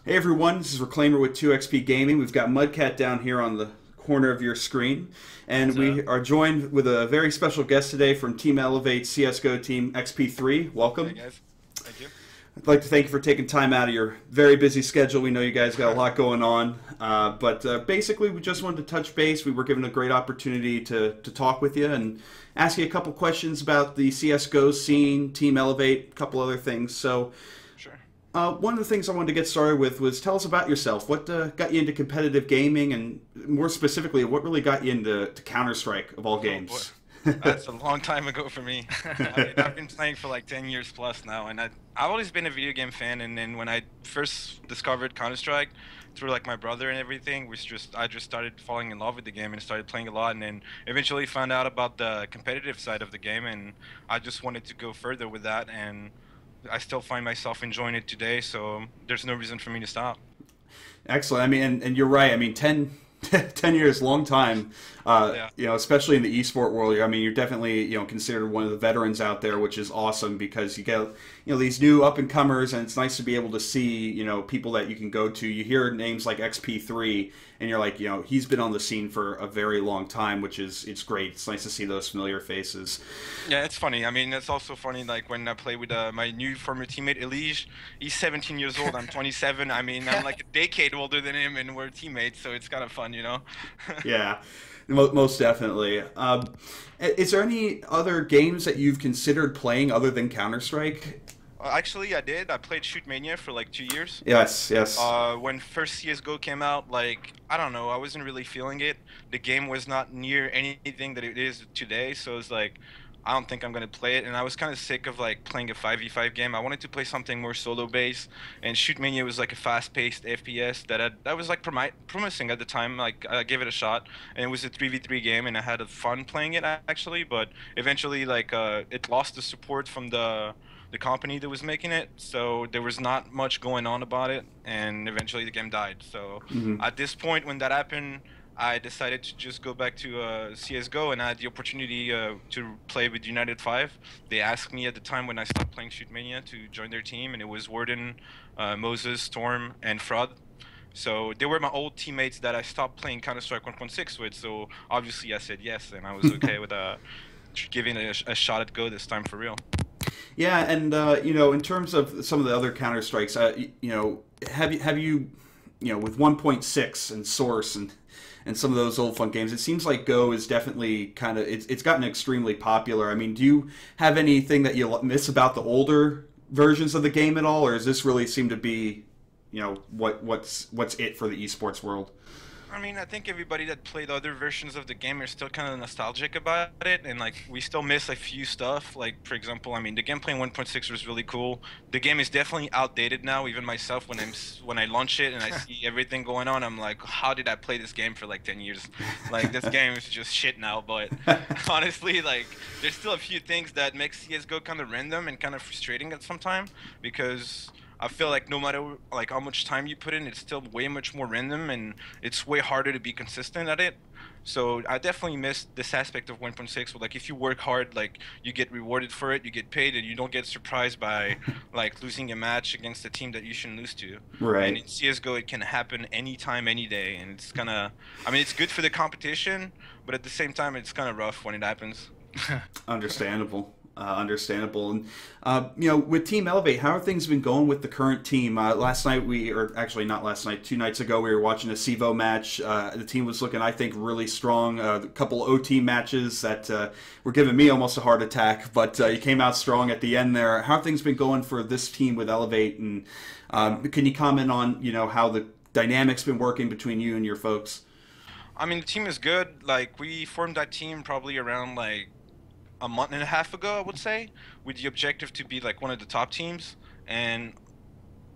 Hey everyone, this is Reclaimer with 2XP Gaming. We've got Mudcat down here on the corner of your screen, and What's we up? are joined with a very special guest today from Team eLevate CSGO team XP3. Hey Welcome. guys, thank you. I'd like to thank you for taking time out of your very busy schedule. We know you guys got a lot going on, but basically we just wanted to touch base. We were given a great opportunity to talk with you and ask you a couple questions about the CSGO scene, Team eLevate, a couple other things. So Sure. one of the things I wanted to get started with was tell us about yourself. What got you into competitive gaming, and more specifically, what really got you into Counter-Strike of all Oh boy, games? that's a long time ago for me. I've been playing for like 10 years plus now, and I've always been a video game fan. And then when I first discovered Counter-Strike through like my brother and everything, I just started falling in love with the game and started playing a lot. And then eventually found out about the competitive side of the game, and I just wanted to go further with that. And I still find myself enjoying it today, so there's no reason for me to stop. Excellent. I mean, and you're right. I mean, 10 years, long time. Yeah. Especially in the esport world. I mean, you're definitely considered one of the veterans out there, which is awesome because you get these new up and comers, and it's nice to be able to see people that you can go to. You hear names like XP3, and you're like, he's been on the scene for a very long time, which is it's great. It's nice to see those familiar faces. Yeah, it's funny. I mean, it's also funny, like when I play with my new former teammate, Elige. He's 17 years old. I'm 27. I mean, I'm like a decade older than him, and we're teammates, so it's kind of fun, you know? Yeah, most definitely. Is there any other games that you've considered playing other than Counter Strike? Actually, I did. I played Shoot Mania for like 2 years. Yes, yes. When first CSGO came out, like, I don't know, I wasn't really feeling it. The game was not near anything that it is today, so it's like, I don't think I'm gonna play it. And I was kind of sick of like playing a 5v5 game. I wanted to play something more solo based, and Shoot Mania was like a fast-paced FPS that was like promising at the time. Like, I gave it a shot, and it was a 3v3 game, and I had fun playing it actually. But eventually, like, it lost the support from the company that was making it, so there was not much going on about it, and eventually the game died. So Hmm. at this point, when that happened, I decided to just go back to CSGO, and I had the opportunity to play with United 5. They asked me at the time when I stopped playing Shoot Mania to join their team, and it was Warden, Moses, Storm, and Fraud. So they were my old teammates that I stopped playing Counter-Strike 1.6 with, so obviously I said yes, and I was okay with giving it a shot at Go this time for real. Yeah, and in terms of some of the other Counter Strikes, have you with 1.6 and Source and some of those old fun games, it seems like Go is definitely kind of it's gotten extremely popular. I mean, do you have anything that you miss about the older versions of the game at all, or does this really seem to be what's it for the esports world? I mean, I think everybody that played other versions of the game are still kind of nostalgic about it, and like we still miss a few stuff. Like, for example, I mean, the gameplay in 1.6 was really cool. The game is definitely outdated now. Even myself, when I launch it and I see everything going on, I'm like, how did I play this game for like 10 years? Like, this game is just shit now. But honestly, like, there's still a few things that make CS:GO kind of random and kind of frustrating at some time, because I feel like no matter like how much time you put in, it's still way much more random, and it's way harder to be consistent at it. So I definitely miss this aspect of 1.6 where like if you work hard, like you get rewarded for it, you get paid, and you don't get surprised by like losing a match against a team that you shouldn't lose to. And Right. in CS:GO, it can happen anytime, any day, and it's kind of, I mean, it's good for the competition, but at the same time, it's kind of rough when it happens. Understandable. Understandable. And, with Team Elevate, how are things been going with the current team? Last night or actually not last night, 2 nights ago, we were watching a CEVO match. The team was looking, I think, really strong. A couple OT matches that were giving me almost a heart attack, but you came out strong at the end there. How have things been going for this team with Elevate? And can you comment on, how the dynamics been working between you and your folks? I mean, the team is good. Like, we formed that team probably around like a month and a half ago, I would say, with the objective to be like one of the top teams. And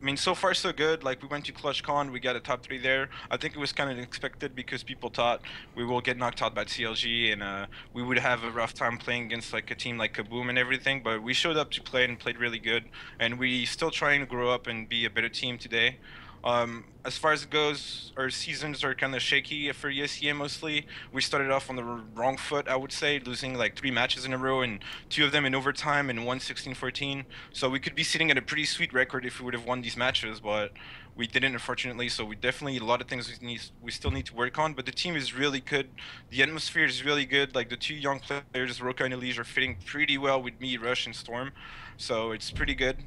I mean, so far so good. Like, we went to ClutchCon, we got a top 3 there. I think it was kind of expected because people thought we will get knocked out by CLG, and we would have a rough time playing against like a team like Kaboom and everything. But we showed up to play and played really good, and we still trying to grow up and be a better team today. As far as it goes, our seasons are kind of shaky for ESEA mostly. We started off on the wrong foot, I would say, losing like 3 matches in a row and 2 of them in overtime and one 16-14. So we could be sitting at a pretty sweet record if we would have won these matches, but we didn't, unfortunately. So we definitely a lot of things we still need to work on. But the team is really good. The atmosphere is really good. Like the 2 young players, Roka and Elige, are fitting pretty well with me, Rush, and Storm. So it's pretty good.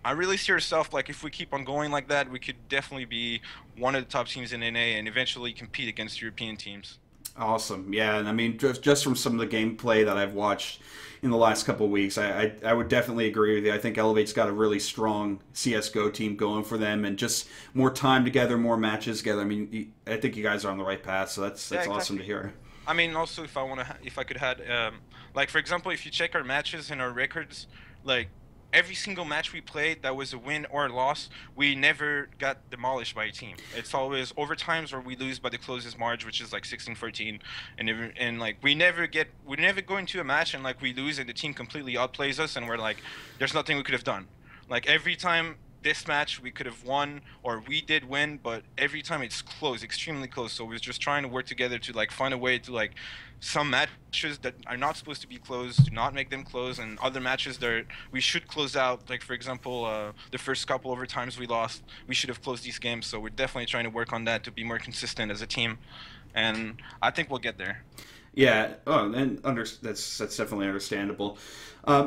I really see ourselves like if we keep on going like that, we could definitely be one of the top teams in NA and eventually compete against European teams. Awesome. Yeah, and I mean, just from some of the gameplay that I've watched in the last couple of weeks, I would definitely agree with you. I think Elevate's got a really strong CSGO team going for them, and just more time together, more matches together. I mean, I think you guys are on the right path, so that's Yeah, awesome to exactly. hear. I mean, also if I could add, like for example, if you check our matches and our records, like every single match we played that was a win or a loss, we never got demolished by a team. It's always overtimes or we lose by the closest margin, which is like 16-14, and like we never go into a match and like we lose and the team completely outplays us and we're like, there's nothing we could have done. Like every time this match we could have won or we did win, but every time it's close, extremely close. So we're just trying to work together to like find a way to like some matches that are not supposed to be closed, do not make them close, and other matches that we should close out. Like for example, the first couple overtimes we lost, we should have closed these games. So we're definitely trying to work on that to be more consistent as a team, and I think we'll get there. Yeah, oh, and that's definitely understandable.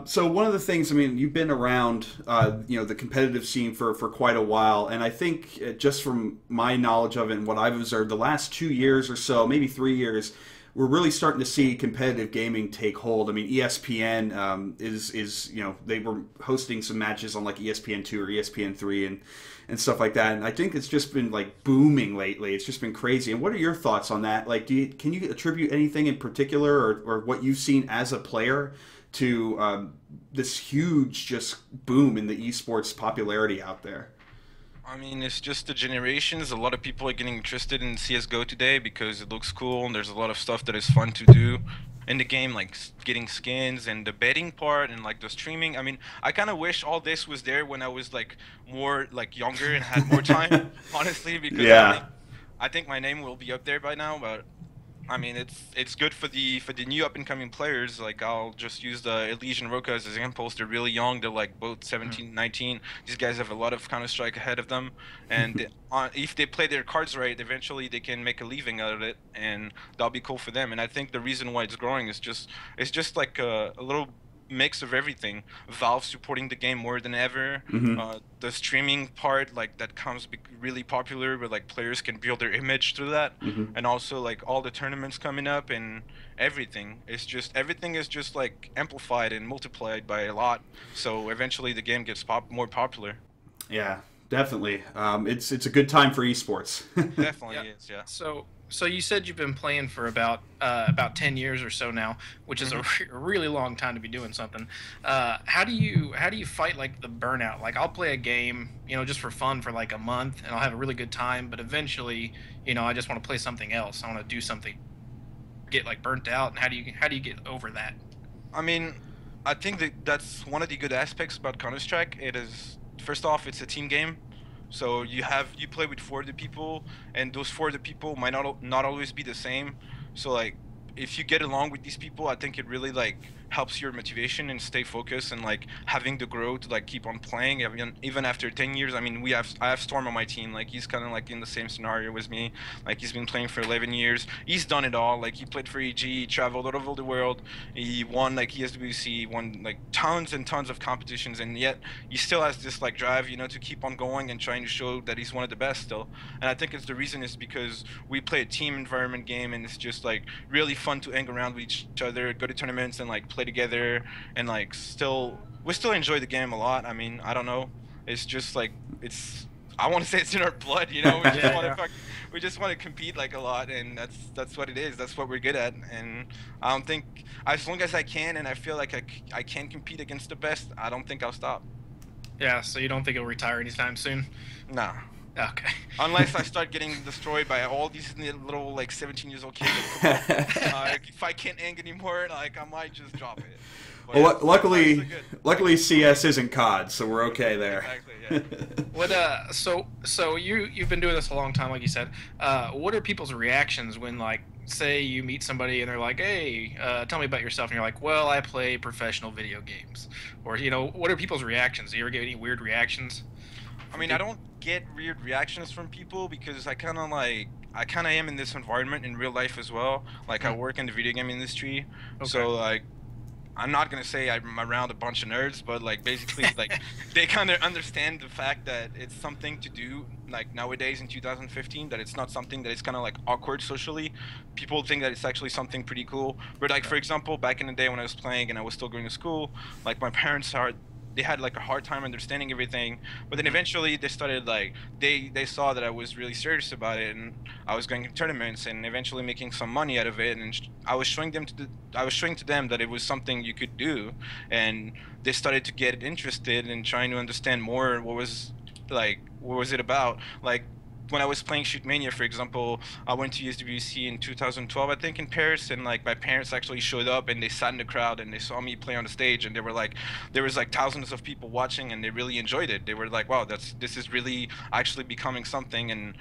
So one of the things, I mean, you've been around, the competitive scene for quite a while, and I think just from my knowledge of it and what I've observed, the last 2 years or so, maybe 3 years, we're really starting to see competitive gaming take hold. I mean, ESPN is they were hosting some matches on like ESPN2 or ESPN3 and stuff like that. And I think it's just been like booming lately. It's just been crazy. And what are your thoughts on that? Like, can you attribute anything in particular or what you've seen as a player to this huge just boom in the esports popularity out there? I mean, it's just the generations. A lot of people are getting interested in CSGO today because it looks cool and there's a lot of stuff that is fun to do in the game, like getting skins and the betting part and like the streaming. I mean, I kind of wish all this was there when I was like more like younger and had more time, honestly, because Yeah. I think my name will be up there by now, but I mean, it's good for the new up and coming players. Like I'll just use the Elige and Roka as examples. They're really young. They're like both 17, 19. These guys have a lot of Counter-Strike ahead of them, and if they play their cards right, eventually they can make a living out of it, and that'll be cool for them. And I think the reason why it's growing is just like a little mix of everything. Valve supporting the game more than ever. Hmm. The streaming part, like that comes really popular, where like players can build their image through that, Hmm. and also like all the tournaments coming up and everything. It's just everything is just like amplified and multiplied by a lot. So eventually the game gets more popular. Yeah, definitely. It's a good time for esports. Definitely Yeah. is, yeah. So you said you've been playing for about 10 years or so now, which is a really long time to be doing something. How do you fight like the burnout? Like I'll play a game, just for fun for like a month, and I'll have a really good time, but eventually, I just want to play something else. I want to do something, get like burnt out, and how do you get over that? I mean, I think that's one of the good aspects about Counter-Strike. It is, first off, it's a team game. So you play with 4 other people, and those 4 other people might not always be the same. So like, if you get along with these people, I think it really like helps your motivation and stay focused and like having the growth to like keep on playing even after 10 years. I mean, I have Storm on my team. Like he's kind of like in the same scenario as me. Like he's been playing for 11 years. He's done it all. Like he played for EG, he traveled all over the world. He won like ESWC, won like tons and tons of competitions, and yet he still has this like drive, to keep on going and trying to show that he's one of the best still. And I think it's the reason is because we play a team environment game, and it's just like really fun to hang around with each other, go to tournaments, and like play together, and like we still enjoy the game a lot. I mean, I don't know, it's just like I want to say it's in our blood, we just Yeah, want yeah. to we just want to compete like a lot, and that's what it is. That's what we're good at, and I don't think, as long as I can and I feel like I can compete against the best, I don't think I'll stop. Yeah. So you don't think you'll retire anytime soon? Nah. Okay. Unless I start getting destroyed by all these little like 17 years old kids. If I can't hang anymore, like I might just drop it. But Well, so far, so luckily, good. luckily CS isn't COD, so we're okay there. Exactly. Yeah. So you've been doing this a long time, like you said. What are people's reactions when, like, say you meet somebody and they're like, "Hey, tell me about yourself," and you're like, "Well, I play professional video games," or what are people's reactions? Do you ever get any weird reactions? I mean, I don't get weird reactions from people because I kind of am in this environment in real life as well. Like I work in the video game industry, Okay. so like I'm not gonna say I'm around a bunch of nerds, but like basically like they kind of understand the fact that it's something to do like nowadays in 2015, that it's not something that is kind of like awkward socially. People think that it's actually something pretty cool. But like for example, back in the day when I was playing and I was still going to school, like my parents are they had like a hard time understanding everything, but then eventually they started like they saw that I was really serious about it and I was going to tournaments and eventually making some money out of it, and I was showing to them that it was something you could do, and they started to get interested in trying to understand more what was it about. Like when I was playing Shoot Mania, for example, I went to USWC in 2012, I think, in Paris, and like my parents actually showed up and they sat in the crowd and they saw me play on the stage, and they were like, there was like thousands of people watching, and they really enjoyed it. They were like, wow, this is really actually becoming something, and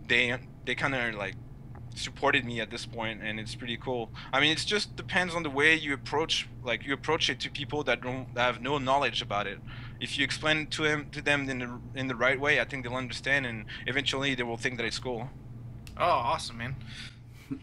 they kind of like supported me at this point, and it's pretty cool. I mean, it just depends on the way you approach it to people that have no knowledge about it. If you explain it to them in the right way, I think they'll understand, and eventually they will think that it's cool. Oh, awesome, man.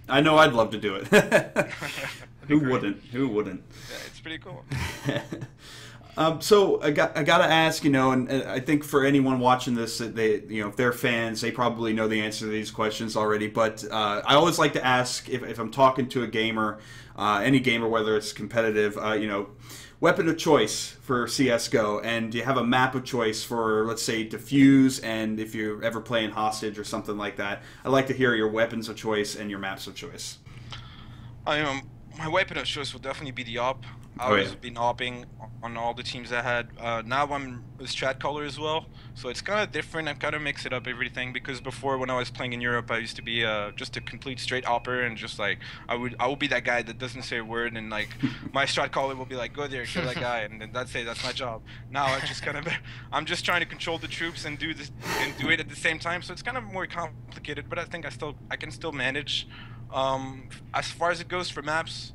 I know I'd love to do it. Who great. wouldn't? Who wouldn't? Yeah, it's pretty cool. So I got to ask, and I think for anyone watching this, that they, if they're fans, they probably know the answer to these questions already. But I always like to ask if I'm talking to a gamer, any gamer, whether it's competitive, weapon of choice for CSGO, and do you have a map of choice for, let's say, defuse, and if you're ever playing hostage or something like that. I'd like to hear your weapons of choice and your maps of choice. My weapon of choice will definitely be the op. I've always been opping on all the teams I had. Now I'm a strat-caller as well, so it's kind of different. I kind of mix it up everything, because before, when I was playing in Europe, I used to be just a complete straight opper, and just like I would be that guy that doesn't say a word, and like my strat-caller will be like, go there, kill that guy, and then that's it. That's my job. Now I just I'm just trying to control the troops and do it at the same time. So it's kind of more complicated, but I think I can still manage. As far as it goes for maps,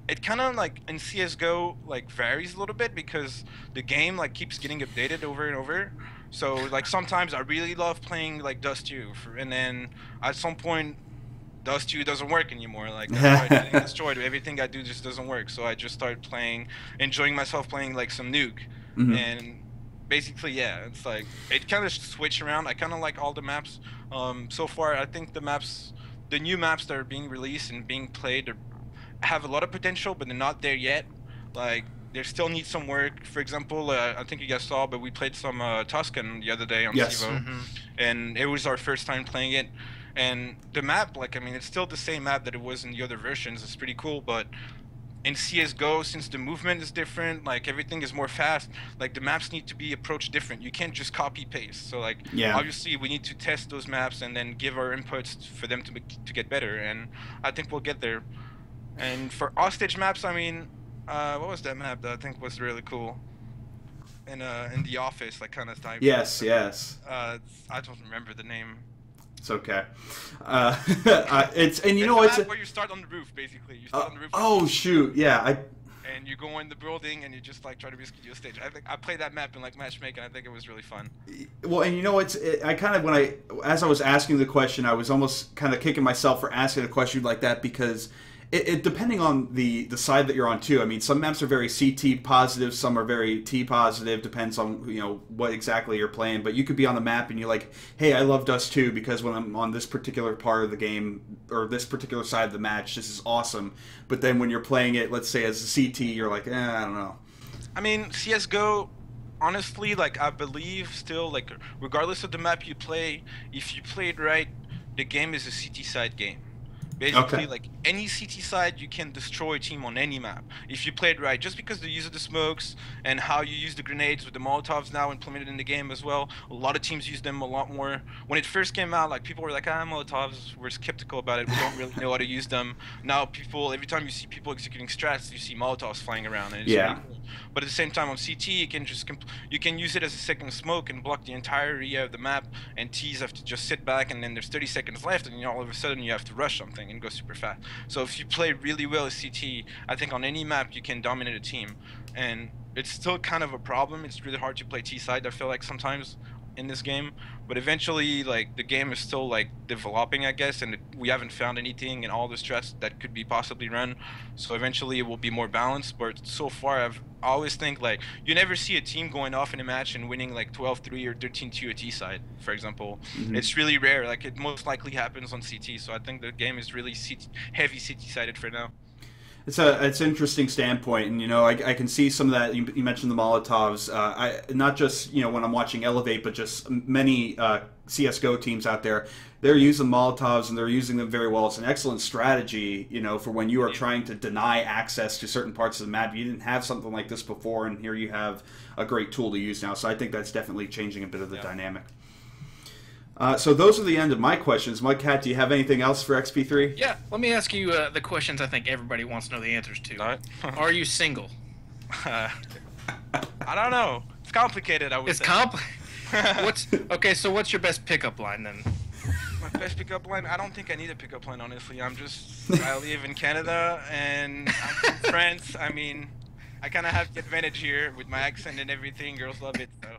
it kind of like in CSGO like varies a little bit, because the game like keeps getting updated over and over. So like sometimes I really love playing like Dust 2, and then at some point Dust 2 doesn't work anymore. Like I start getting destroyed. Everything I do just doesn't work. So I just start enjoying myself playing like some Nuke, and basically yeah, it's like it kind of switch around. I kind of like all the maps. So far I think the new maps that are being released and being played have a lot of potential, but they're not there yet. Like they still need some work. For example, I think you guys saw, but we played some Tuscan the other day on CSGO, and it was our first time playing it. And the map, like, I mean, it's still the same map that it was in the other versions. It's pretty cool, but in CSGO, since the movement is different, like everything is more fast, like the maps need to be approached different. You can't just copy paste. So like obviously we need to test those maps and then give our inputs for them to get better, and I think we'll get there. And for hostage maps, I mean, what was that map that I think was really cool? In the office, like kind of type. Yes. I don't remember the name. It's okay. It's where you start on the roof, basically. You start on the roof. Oh shoot! Yeah, and you go in the building and you just like try to rescue your stage. I think I played that map in like matchmaking. I think it was really fun. Well, and I kind of as I was asking the question, I was almost kind of kicking myself for asking a question like that, because it depending on the side that you're on too. I mean, some maps are very CT positive, some are very T positive. Depends on what exactly you're playing. But you could be on the map and you're like, hey, I love Dust 2 because when I'm on this particular part of the game or this particular side of the match, this is awesome. But then when you're playing it, let's say as a CT, you're like, I don't know. I mean, CS:GO, honestly, like I believe still, like regardless of the map you play, if you play it right, the game is a CT side game. Basically, Okay. like any CT side, you can destroy a team on any map if you play it right. Just because the use of the smokes and how you use the grenades with the Molotovs now implemented in the game as well. A lot of teams use them a lot more. When it first came out, like people were like, Molotovs. We're skeptical about it. We don't really know how to use them. Now people, every time you see people executing strats, you see Molotovs flying around, and it's Yeah. really cool. But at the same time, on CT, you can just you can use it as a second smoke and block the entire area of the map, and Ts have to just sit back, and then there's 30 seconds left, and all of a sudden you have to rush something and go super fast. So if you play really well as CT, I think on any map you can dominate a team, and it's still kind of a problem. It's really hard to play T side, I feel like, sometimes in this game, but eventually, like, the game is still like developing, I guess, and we haven't found anything in all the strats that could be possibly run, so eventually it will be more balanced. But so far, I always think, like, you never see a team going off in a match and winning like 12-3 or 13-2 at T side, for example. It's really rare. Like, it most likely happens on CT, so I think the game is really heavy CT sided for now. It's an interesting standpoint, and I can see some of that. You mentioned the Molotovs. Not just when I'm watching eLevate, but just many CSGO teams out there. They're using Molotovs, and they're using them very well. It's an excellent strategy, for when you are trying to deny access to certain parts of the map. You didn't have something like this before, and here you have a great tool to use now. So I think that's definitely changing a bit of the dynamic. So those are the end of my questions. Mudcat, do you have anything else for XP3? Yeah, let me ask you the questions I think everybody wants to know the answers to. All right. Are you single? I don't know. It's complicated, I would It's say. Okay, so what's your best pickup line then? My best pickup line? I don't think I need a pickup line, honestly. I live in Canada, and I'm from France. I mean, I kind of have the advantage here with my accent and everything. Girls love it, so,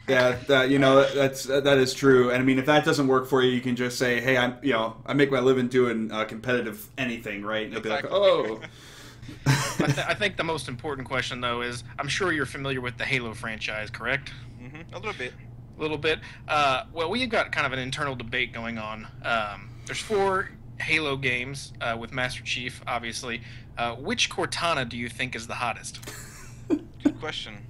Yeah, that is true. And I mean, if that doesn't work for you, you can just say, "Hey, I make my living doing competitive anything, right?" And they'll be like, "Oh." I think the most important question though is, I'm sure you're familiar with the Halo franchise, correct? A little bit. A little bit. Well, we've got kind of an internal debate going on. There's 4 Halo games with Master Chief, obviously. Which Cortana do you think is the hottest? Good question.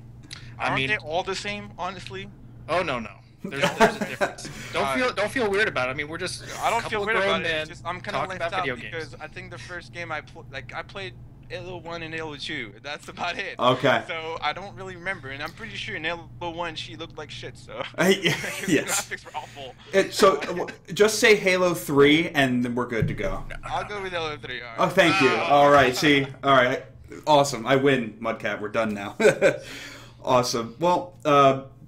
Aren't they all the same, honestly? Oh no. There's a difference. Don't feel weird about it. I mean, we're just I don't feel weird about it. It's just, I'm kind of talking left about out video because games. I think the first game I played Halo 1 and Halo 2. That's about it. Okay. So I don't really remember, and I'm pretty sure in Halo 1 she looked like shit. So Yes. the graphics were awful. So just say Halo 3, and then we're good to go. I'll go with Halo 3. All right. Oh, thank you. All right. See. All right. Awesome. I win, Mudcat. We're done now. Awesome. Well,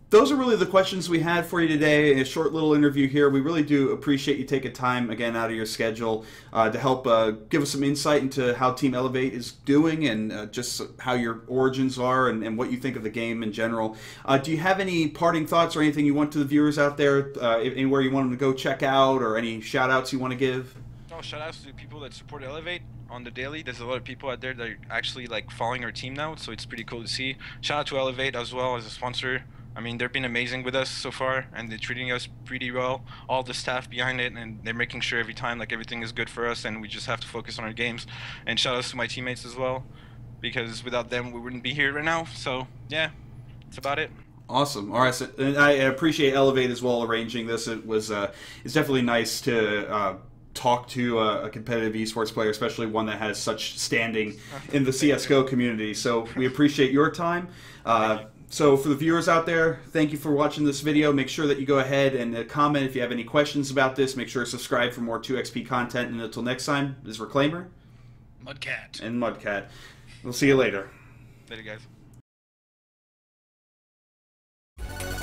those are really the questions we had for you today. A short little interview here. We really do appreciate you taking time again out of your schedule to help give us some insight into how Team eLevate is doing and just how your origins are and what you think of the game in general. Do you have any parting thoughts or anything you want to the viewers out there? Anywhere you want them to go check out or any shout outs you want to give? Oh, shout outs to the people that support eLevate on the daily. There's a lot of people out there that are actually like following our team now, so it's pretty cool to see. Shout out to eLevate as well as a sponsor. I mean, they've been amazing with us so far, and they're treating us pretty well. All the staff behind it, and they're making sure every time like everything is good for us, and we just have to focus on our games. And shout outs to my teammates as well, because without them we wouldn't be here right now. So yeah, that's about it. Awesome. All right, so, and I appreciate eLevate as well arranging this. It's definitely nice to talk to a competitive esports player, especially one that has such standing in the CSGO community. So we appreciate your time. So for the viewers out there, thank you for watching this video. Make sure that you go ahead and comment if you have any questions about this. Make sure to subscribe for more 2XP content. And until next time, this is Reclaimer. Mudcat. And Mudcat. We'll see you later. Later, guys.